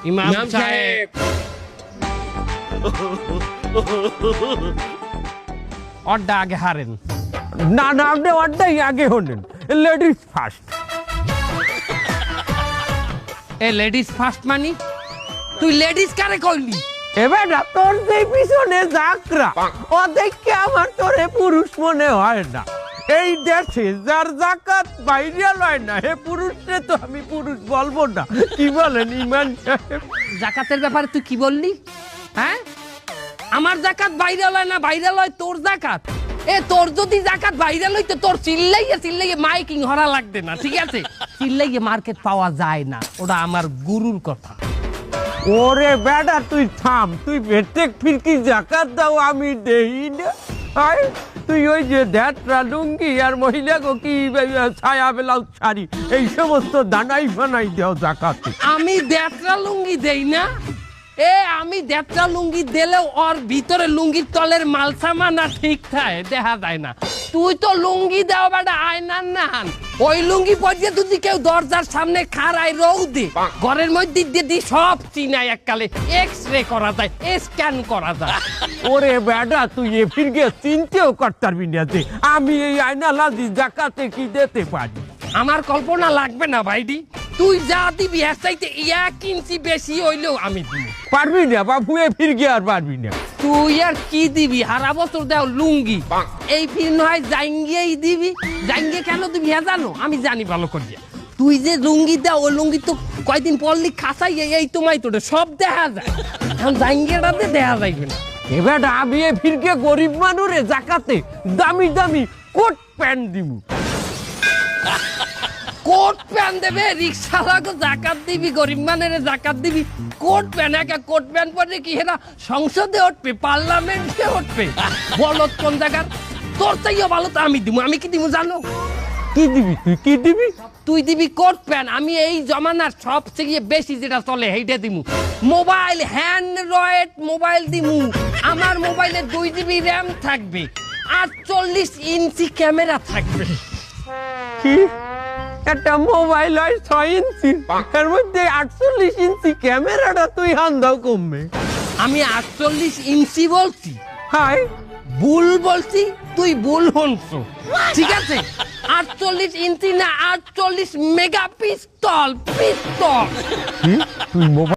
ইমাম সাহেব অড্ডা আগে হারেন। না না, আপনি অর্ডাই আগে হলেন, লেডিস ফার্স্ট। এ লেডিস ফার্স্ট মানি? তুই লেডিস কারে কইলি? এবার তোর সেই পিছনে যাকরা ও দেখে আমার তোরে পুরুষ মনে হয় না। এই দেশে যার জাকাত বাইরে লয় না হে পুরুষে তো আমি পুরুষ বলবো না। কি বলেন ইমান সাহেব? জাকাতের ব্যাপারে তুই কি বললি? হ্যাঁ, আমার জাকাত বাইরে লয় না, বাইরে লয় তোর জাকাত। এ তোর যদি জাকাত বাইরে লইতে তোর চিল্লাইয়ে মাইকিং হরা লাগবে না, ঠিক আছে? চিল্লাইয়ে মার্কেট পাওয়া যায় না, ওটা আমার গুরুর কথা। ওরে বেটা তুই থাম, তুই প্রত্যেক ফিরকি জাকাত দাও আমি দেই না। আয় তুই ওই যে ড্যাটরা লুঙ্গি আর মহিলা গো কি ছায়া ব্লাউজ শাড়ি এই সমস্ত দানাই ফানাই দাও জাকাতে। আমি দেড়টা লুঙ্গি দেই না? এ আমি দেড়টা লুঙ্গি দিলেও ওর ভিতরে লুঙ্গির তলের মালসামানা ঠিক থাকে, দেখা যায় না। তুই তো লুঙ্গি দাও বেটা আয়নার নাহান, ওই লুঙ্গি পরিয়ে যদি কেউ দরজার সামনে খাড়ায় রৌদে ঘরের মধ্যে দিদি সব চিনাই এককালে এক্স-রে করা যায়, স্ক্যান করা যায়। ওরে বেটা তুই এ ফিরকে চিনতেও করতে পারবি না যে আমি এই আয়না লাজি জাকাতে কি দিতে পারি। আমার কল্পনা লাগবে না ভাইডি, তুই যা দিবি এর চাইতে 1 ইঞ্চি বেশি হইলেও আমি দিব। পারবি না বাবু, এ ফিরকে আর পারবি না। তুই আর কি দিবি? হারা বছর দেও লুঙ্গি, এই ফির নয় জাঙ্গিয়েই দিবি। জাঙ্গিয়ে কেন দিবি হ্যাঁ জানো? আমি জানি ভালো করিয়া। তুই যে লুঙ্গি দেও ওই লুঙ্গি তো কয়দিন পরলি খাসাই এই তোমায় তোটা সব দেখা যায়, এখন জাঙ্গিয়াটাতে দেখা যাইবে না। এবার আমি এ ফিরকে গরিব মানুরে জাকাতে দামি দামি কোট প্যান্ট দিব। কোট প্যান্ট দেবে? রিক্সাওয়ালাকে জাকাত দিবি, গরিব মানের জাকাত দিবি? কোট প্যান্ট, একা কোট প্যান্ট পরে কি হেরা সংসদে উঠবে, পার্লামেন্টে উঠবে? বলত কোন জায়গার? তোর চাইও ভালো তো আমি দিব। আমি কি দিব জানো? কি দিবি তুই, কি দিবি? তুই দিবি কোট প্যান্ট, আমি এই জমানার সবচেয়ে বেশি যেটা চলে সেইটা দিমু। মোবাইল, হ্যান্ডরয়েড মোবাইল দিমু। আমার মোবাইলে 2 GB র্যাম থাকবে, 48 ইঞ্চি ক্যামেরা থাকবে। কি একটা মোবাইল হয় 6 ইঞ্চি, এর মধ্যে 48 ইঞ্চি ক্যামেরাটা তুই হান্দাও কমবে। আমি 48 ইঞ্চি বলছি, হাই ভুল বলছি, তুই ভুল হনছো, ঠিক আছে? 48 ইঞ্চি না, 48 মেগা পিস্তল। তুই মোবাইল